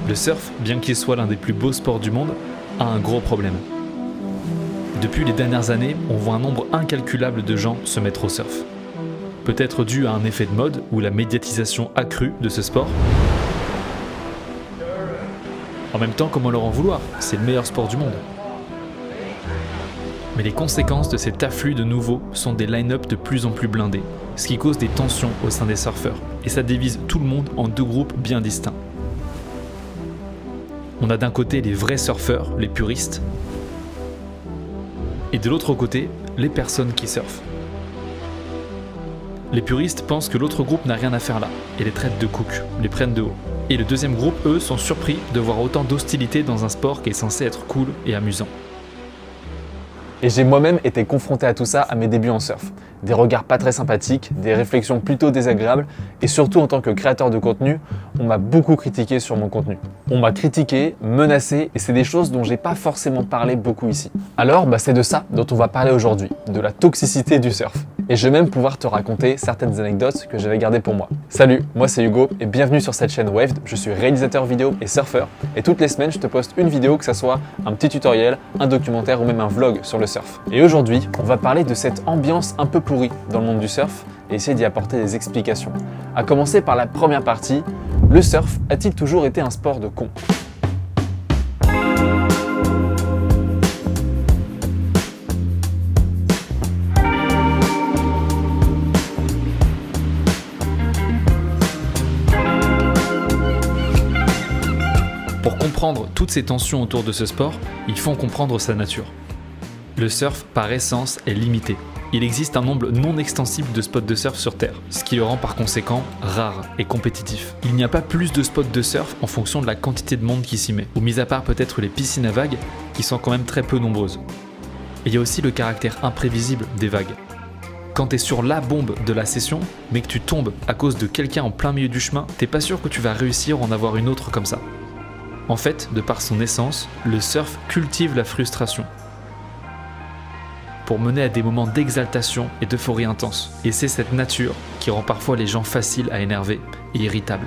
Le surf, bien qu'il soit l'un des plus beaux sports du monde, a un gros problème. Depuis les dernières années, on voit un nombre incalculable de gens se mettre au surf. Peut-être dû à un effet de mode ou la médiatisation accrue de ce sport. En même temps, comment leur en vouloir? C'est le meilleur sport du monde. Mais les conséquences de cet afflux de nouveaux sont des line-up de plus en plus blindés, ce qui cause des tensions au sein des surfeurs, et ça divise tout le monde en deux groupes bien distincts. On a d'un côté les vrais surfeurs, les puristes, et de l'autre côté, les personnes qui surfent. Les puristes pensent que l'autre groupe n'a rien à faire là, et les traitent de coucs, les prennent de haut. Et le deuxième groupe, eux, sont surpris de voir autant d'hostilité dans un sport qui est censé être cool et amusant. Et j'ai moi-même été confronté à tout ça à mes débuts en surf. Des regards pas très sympathiques, des réflexions plutôt désagréables, et surtout en tant que créateur de contenu, on m'a beaucoup critiqué sur mon contenu. On m'a critiqué, menacé, et c'est des choses dont j'ai pas forcément parlé beaucoup ici. Alors, c'est de ça dont on va parler aujourd'hui, de la toxicité du surf. Et je vais même pouvoir te raconter certaines anecdotes que j'avais gardées pour moi. Salut, moi c'est Hugo, et bienvenue sur cette chaîne Waved. Je suis réalisateur vidéo et surfeur, et toutes les semaines je te poste une vidéo, que ça soit un petit tutoriel, un documentaire ou même un vlog sur le surf. Et aujourd'hui, on va parler de cette ambiance un peu pourrie dans le monde du surf et essayer d'y apporter des explications. À commencer par la première partie, le surf a-t-il toujours été un sport de cons ? Pour comprendre toutes ces tensions autour de ce sport, il faut comprendre sa nature. Le surf, par essence, est limité. Il existe un nombre non extensible de spots de surf sur Terre, ce qui le rend par conséquent rare et compétitif. Il n'y a pas plus de spots de surf en fonction de la quantité de monde qui s'y met, ou mis à part peut-être les piscines à vagues, qui sont quand même très peu nombreuses. Et il y a aussi le caractère imprévisible des vagues. Quand t'es sur la bombe de la session, mais que tu tombes à cause de quelqu'un en plein milieu du chemin, t'es pas sûr que tu vas réussir à en avoir une autre comme ça. En fait, de par son essence, le surf cultive la frustration pour mener à des moments d'exaltation et d'euphorie intense. Et c'est cette nature qui rend parfois les gens faciles à énerver et irritables.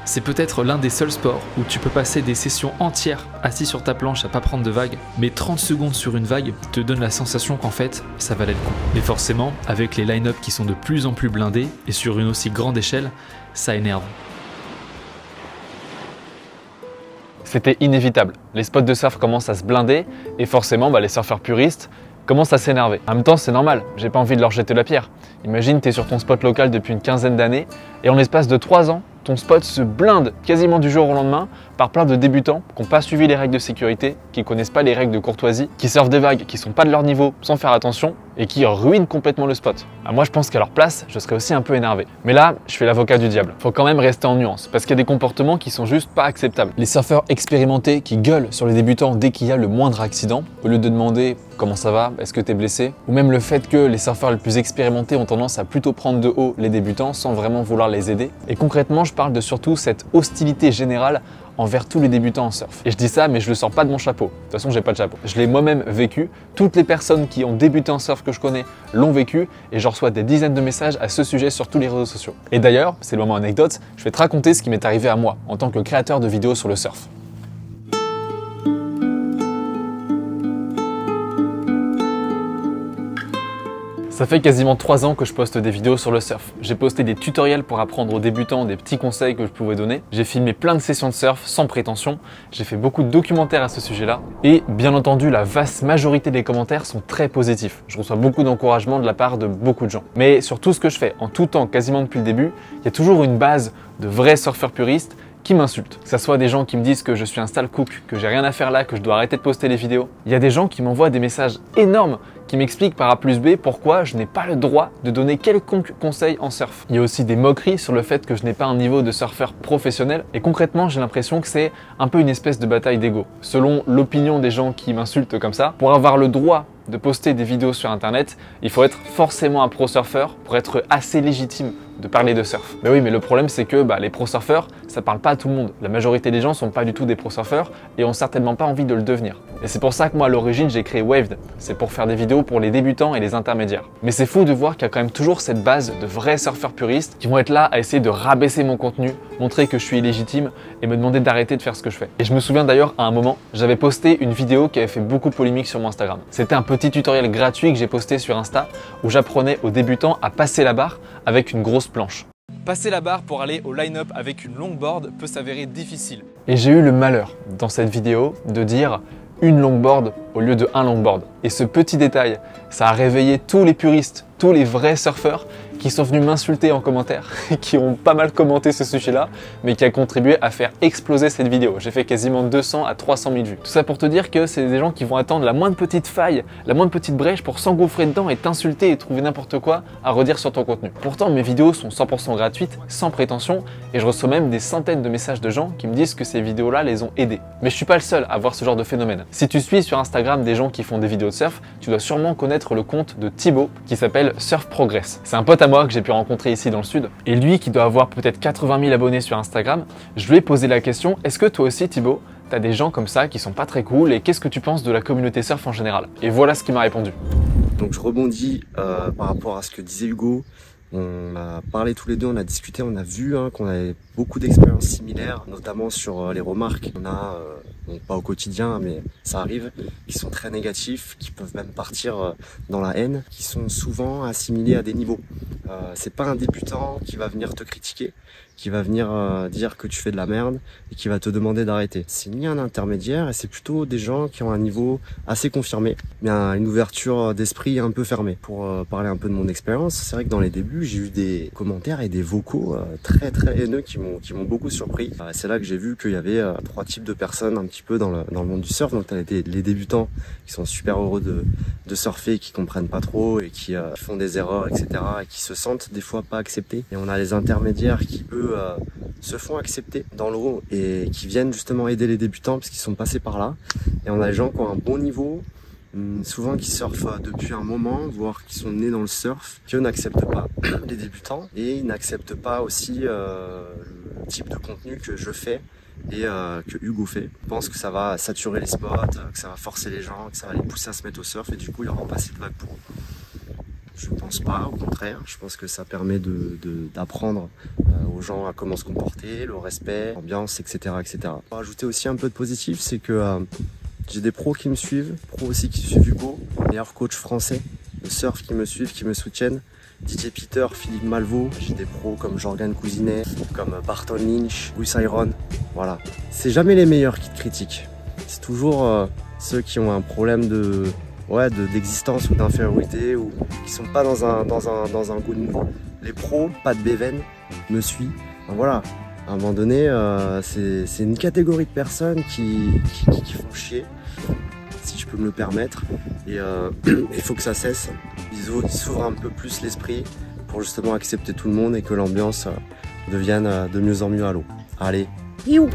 C'est peut-être l'un des seuls sports où tu peux passer des sessions entières assis sur ta planche à pas prendre de vagues, mais 30 secondes sur une vague te donne la sensation qu'en fait, ça valait le coup. Mais forcément, avec les line-up qui sont de plus en plus blindés et sur une aussi grande échelle, ça énerve. C'était inévitable. Les spots de surf commencent à se blinder et forcément les surfeurs puristes commencent à s'énerver. En même temps, c'est normal, j'ai pas envie de leur jeter la pierre. Imagine, t'es sur ton spot local depuis une quinzaine d'années et en l'espace de 3 ans, ton spot se blinde quasiment du jour au lendemain par plein de débutants qui n'ont pas suivi les règles de sécurité, qui connaissent pas les règles de courtoisie, qui surfent des vagues qui sont pas de leur niveau sans faire attention et qui ruinent complètement le spot. Moi je pense qu'à leur place, je serais aussi un peu énervé. Mais là, je fais l'avocat du diable. Faut quand même rester en nuance parce qu'il y a des comportements qui sont juste pas acceptables. Les surfeurs expérimentés qui gueulent sur les débutants dès qu'il y a le moindre accident, au lieu de demander comment ça va, est-ce que t'es blessé, ou même le fait que les surfeurs les plus expérimentés ont tendance à plutôt prendre de haut les débutants sans vraiment vouloir les aider. Et concrètement, je parle de surtout cette hostilité générale envers tous les débutants en surf. Et je dis ça, mais je le sors pas de mon chapeau. De toute façon, j'ai pas de chapeau. Je l'ai moi-même vécu. Toutes les personnes qui ont débuté en surf que je connais l'ont vécu et je reçois des dizaines de messages à ce sujet sur tous les réseaux sociaux. Et d'ailleurs, c'est le moment anecdote, je vais te raconter ce qui m'est arrivé à moi en tant que créateur de vidéos sur le surf. Ça fait quasiment 3 ans que je poste des vidéos sur le surf. J'ai posté des tutoriels pour apprendre aux débutants des petits conseils que je pouvais donner. J'ai filmé plein de sessions de surf sans prétention. J'ai fait beaucoup de documentaires à ce sujet-là. Et bien entendu, la vaste majorité des commentaires sont très positifs. Je reçois beaucoup d'encouragement de la part de beaucoup de gens. Mais sur tout ce que je fais, en tout temps, quasiment depuis le début, il y a toujours une base de vrais surfeurs puristes qui m'insultent. Que ce soit des gens qui me disent que je suis un sale cook, que j'ai rien à faire là, que je dois arrêter de poster les vidéos. Il y a des gens qui m'envoient des messages énormes qui m'expliquent par A plus B pourquoi je n'ai pas le droit de donner quelconque conseil en surf. Il y a aussi des moqueries sur le fait que je n'ai pas un niveau de surfeur professionnel et concrètement j'ai l'impression que c'est un peu une espèce de bataille d'ego. Selon l'opinion des gens qui m'insultent comme ça, pour avoir le droit de poster des vidéos sur internet, il faut être forcément un pro surfeur pour être assez légitime de parler de surf. Mais oui, mais le problème c'est que les pro surfeurs, ça parle pas à tout le monde. La majorité des gens sont pas du tout des pro surfeurs et ont certainement pas envie de le devenir. Et c'est pour ça que moi à l'origine j'ai créé Waved. C'est pour faire des vidéos pour les débutants et les intermédiaires. Mais c'est fou de voir qu'il y a quand même toujours cette base de vrais surfeurs puristes qui vont être là à essayer de rabaisser mon contenu, montrer que je suis illégitime et me demander d'arrêter de faire ce que je fais. Et je me souviens d'ailleurs à un moment, j'avais posté une vidéo qui avait fait beaucoup polémique sur mon Instagram. C'était un petit tutoriel gratuit que j'ai posté sur Insta où j'apprenais aux débutants à passer la barre avec une grosse planche. Passer la barre pour aller au line-up avec une longboard peut s'avérer difficile. Et j'ai eu le malheur dans cette vidéo de dire une longboard au lieu de un longboard. Et ce petit détail, ça a réveillé tous les puristes, tous les vrais surfeurs qui sont venus m'insulter en commentaire, qui ont pas mal commenté ce sujet-là, mais qui a contribué à faire exploser cette vidéo. J'ai fait quasiment 200 à 300 000 vues. Tout ça pour te dire que c'est des gens qui vont attendre la moindre petite faille, la moindre petite brèche pour s'engouffrer dedans et t'insulter et trouver n'importe quoi à redire sur ton contenu. Pourtant, mes vidéos sont 100% gratuites, sans prétention, et je reçois même des centaines de messages de gens qui me disent que ces vidéos-là les ont aidés. Mais je suis pas le seul à voir ce genre de phénomène. Si tu suis sur Instagram des gens qui font des vidéos de surf, tu dois sûrement connaître le compte de Thibaut qui s'appelle Surf Progress. C'est un pote à moi que j'ai pu rencontrer ici dans le sud. Et lui qui doit avoir peut-être 80 000 abonnés sur Instagram, je lui ai posé la question, est-ce que toi aussi Thibaut, t'as des gens comme ça qui sont pas très cool et qu'est-ce que tu penses de la communauté surf en général? Et voilà ce qu'il m'a répondu. Donc je rebondis par rapport à ce que disait Hugo. On a parlé tous les deux, on a discuté, on a vu qu'on avait beaucoup d'expériences similaires, notamment sur les remarques. On a, donc pas au quotidien, mais ça arrive, qui sont très négatifs, qui peuvent même partir dans la haine, qui sont souvent assimilés à des niveaux. C'est pas un débutant qui va venir te critiquer, qui va venir dire que tu fais de la merde et qui va te demander d'arrêter. C'est ni un intermédiaire et c'est plutôt des gens qui ont un niveau assez confirmé, mais une ouverture d'esprit un peu fermée. Pour parler un peu de mon expérience, c'est vrai que dans les débuts, j'ai eu des commentaires et des vocaux très haineux qui m'ont beaucoup surpris. C'est là que j'ai vu qu'il y avait trois types de personnes un petit peu dans le monde du surf. Donc t'as les débutants qui sont super heureux de surfer, qui comprennent pas trop et qui font des erreurs, etc. et qui se sentent des fois pas acceptés. Et on a les intermédiaires qui eux se font accepter dans l'eau et qui viennent justement aider les débutants parce qu'ils sont passés par là. Et on a les gens qui ont un bon niveau, souvent qui surfent depuis un moment, voire qui sont nés dans le surf, qui eux n'acceptent pas les débutants et ils n'acceptent pas aussi le type de contenu que je fais et que Hugo fait. Je pense que ça va saturer les spots, que ça va forcer les gens, que ça va les pousser à se mettre au surf et du coup il y aura pas assez de vagues pour eux. Je pense pas, au contraire, je pense que ça permet d'apprendre aux gens à comment se comporter, le respect, l'ambiance, etc., etc. Pour rajouter aussi un peu de positif, c'est que j'ai des pros qui me suivent, pros aussi qui suivent Hugo, meilleur coach français de surf qui me suivent, qui me soutiennent. DJ Peter, Philippe Malvaux, j'ai des pros comme Jorgan Cousinet, comme Barton Lynch, Bruce Iron, voilà. C'est jamais les meilleurs qui te critiquent, c'est toujours ceux qui ont un problème d'existence ou d'infériorité ou qui sont pas dans un good mood. Les pros, pas de béven, me suit. Enfin, voilà, à un moment donné, c'est une catégorie de personnes qui font chier, si je peux me le permettre. Et il faut que ça cesse. Ils s'ouvrent un peu plus l'esprit pour justement accepter tout le monde et que l'ambiance devienne de mieux en mieux à l'eau. Allez, youh!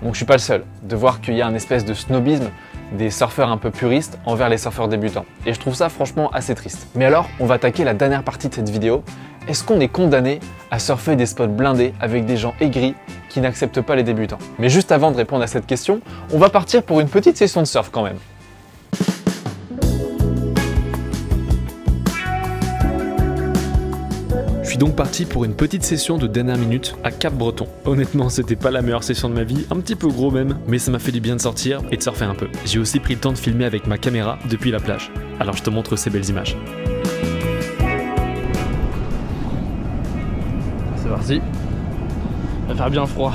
Donc je suis pas le seul de voir qu'il y a un espèce de snobisme des surfeurs un peu puristes envers les surfeurs débutants. Et je trouve ça franchement assez triste. Mais alors, on va attaquer la dernière partie de cette vidéo. Est-ce qu'on est condamné à surfer des spots blindés avec des gens aigris qui n'acceptent pas les débutants? Mais juste avant de répondre à cette question, on va partir pour une petite session de surf quand même. Je suis donc parti pour une petite session de dernière minute à Cap-Breton. Honnêtement, c'était pas la meilleure session de ma vie, un petit peu gros même, mais ça m'a fait du bien de sortir et de surfer un peu. J'ai aussi pris le temps de filmer avec ma caméra depuis la plage. Alors je te montre ces belles images. C'est parti. Il va faire bien froid.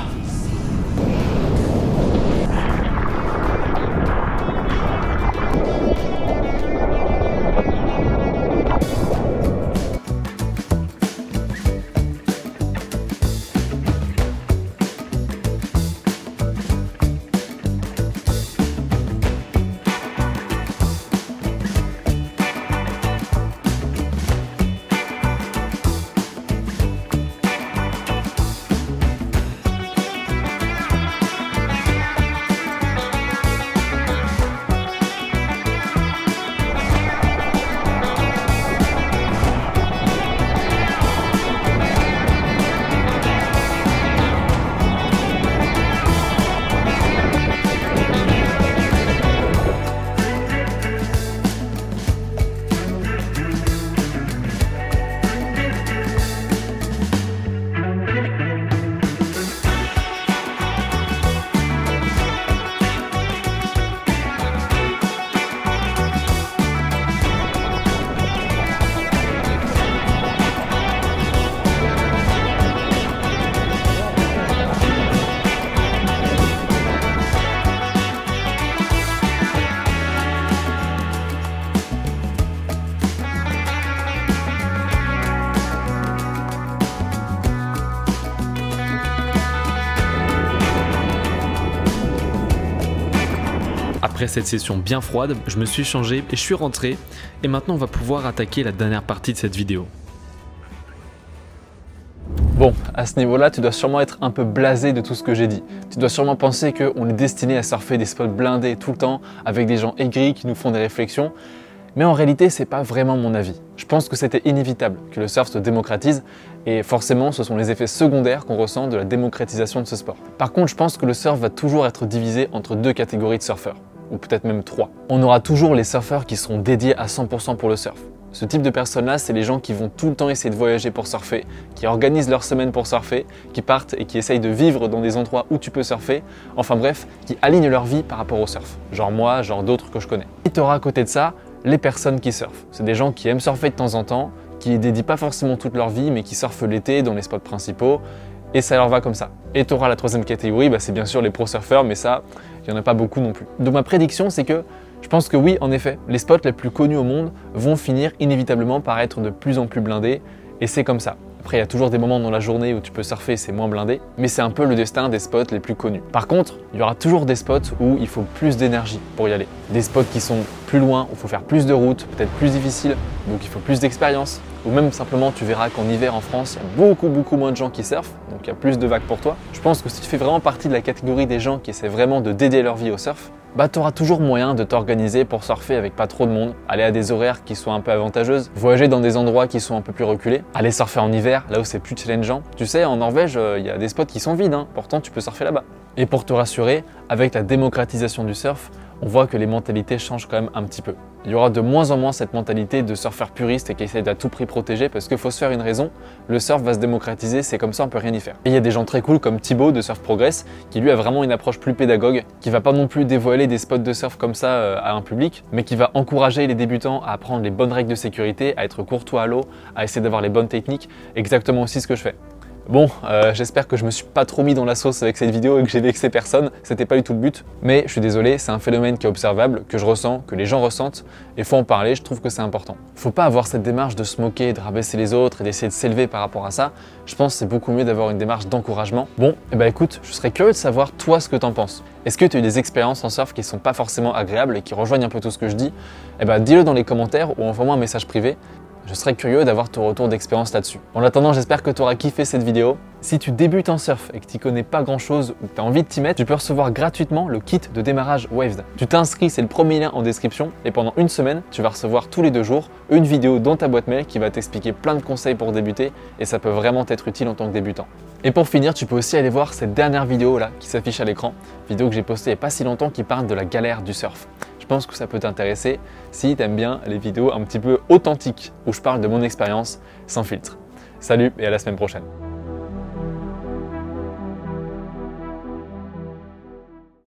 Après cette session bien froide, je me suis changé et je suis rentré. Et maintenant on va pouvoir attaquer la dernière partie de cette vidéo. Bon, à ce niveau-là, tu dois sûrement être un peu blasé de tout ce que j'ai dit. Tu dois sûrement penser qu'on est destiné à surfer des spots blindés tout le temps, avec des gens aigris qui nous font des réflexions. Mais en réalité, c'est pas vraiment mon avis. Je pense que c'était inévitable que le surf se démocratise et forcément, ce sont les effets secondaires qu'on ressent de la démocratisation de ce sport. Par contre, je pense que le surf va toujours être divisé entre deux catégories de surfeurs, ou peut-être même trois. On aura toujours les surfeurs qui seront dédiés à 100% pour le surf. Ce type de personnes-là, c'est les gens qui vont tout le temps essayer de voyager pour surfer, qui organisent leur semaine pour surfer, qui partent et qui essayent de vivre dans des endroits où tu peux surfer, enfin bref, qui alignent leur vie par rapport au surf. Genre moi, genre d'autres que je connais. Et tu auras à côté de ça, les personnes qui surfent. C'est des gens qui aiment surfer de temps en temps, qui ne dédient pas forcément toute leur vie, mais qui surfent l'été dans les spots principaux, et ça leur va comme ça. Et tu auras la troisième catégorie, c'est bien sûr les pro-surfeurs, mais ça, il n'y en a pas beaucoup non plus. Donc ma prédiction, c'est que je pense que oui, en effet, les spots les plus connus au monde vont finir inévitablement par être de plus en plus blindés, et c'est comme ça. Après, il y a toujours des moments dans la journée où tu peux surfer, c'est moins blindé, mais c'est un peu le destin des spots les plus connus. Par contre, il y aura toujours des spots où il faut plus d'énergie pour y aller. Des spots qui sont plus loin, où il faut faire plus de routes, peut-être plus difficiles, donc il faut plus d'expérience. Ou même simplement, tu verras qu'en hiver en France, il y a beaucoup moins de gens qui surfent, donc il y a plus de vagues pour toi. Je pense que si tu fais vraiment partie de la catégorie des gens qui essaient vraiment de dédier leur vie au surf, tu auras toujours moyen de t'organiser pour surfer avec pas trop de monde, aller à des horaires qui soient un peu avantageuses, voyager dans des endroits qui sont un peu plus reculés, aller surfer en hiver, là où c'est plus challengeant. Tu sais, en Norvège, il y a des spots qui sont vides, pourtant tu peux surfer là-bas. Et pour te rassurer, avec la démocratisation du surf, on voit que les mentalités changent quand même un petit peu. Il y aura de moins en moins cette mentalité de surfeur puriste et qui essaie d'à tout prix protéger parce qu'il faut se faire une raison, le surf va se démocratiser, c'est comme ça, on peut rien y faire. Et il y a des gens très cool comme Thibaut de Surf Progress qui lui a vraiment une approche plus pédagogue, qui va pas non plus dévoiler des spots de surf comme ça à un public, mais qui va encourager les débutants à apprendre les bonnes règles de sécurité, à être courtois à l'eau, à essayer d'avoir les bonnes techniques, exactement aussi ce que je fais. Bon, j'espère que je me suis pas trop mis dans la sauce avec cette vidéo et que j'ai vexé personne, c'était pas du tout le but, mais je suis désolé, c'est un phénomène qui est observable, que je ressens, que les gens ressentent, et faut en parler, je trouve que c'est important. Faut pas avoir cette démarche de se moquer, de rabaisser les autres et d'essayer de s'élever par rapport à ça, je pense que c'est beaucoup mieux d'avoir une démarche d'encouragement. Bon, écoute, je serais curieux de savoir toi ce que t'en penses. Est-ce que tu as eu des expériences en surf qui sont pas forcément agréables et qui rejoignent un peu tout ce que je dis? Dis-le dans les commentaires ou envoie-moi un message privé. Je serais curieux d'avoir ton retour d'expérience là-dessus. En attendant, j'espère que tu auras kiffé cette vidéo. Si tu débutes en surf et que tu connais pas grand-chose ou que tu as envie de t'y mettre, tu peux recevoir gratuitement le kit de démarrage Waved. Tu t'inscris, c'est le premier lien en description, et pendant une semaine, tu vas recevoir tous les 2 jours une vidéo dans ta boîte mail qui va t'expliquer plein de conseils pour débuter, et ça peut vraiment t'être utile en tant que débutant. Et pour finir, tu peux aussi aller voir cette dernière vidéo là qui s'affiche à l'écran, vidéo que j'ai postée il n'y a pas si longtemps qui parle de la galère du surf. Je pense que ça peut t'intéresser si tu aimes bien les vidéos un petit peu authentiques où je parle de mon expérience sans filtre. Salut et à la semaine prochaine.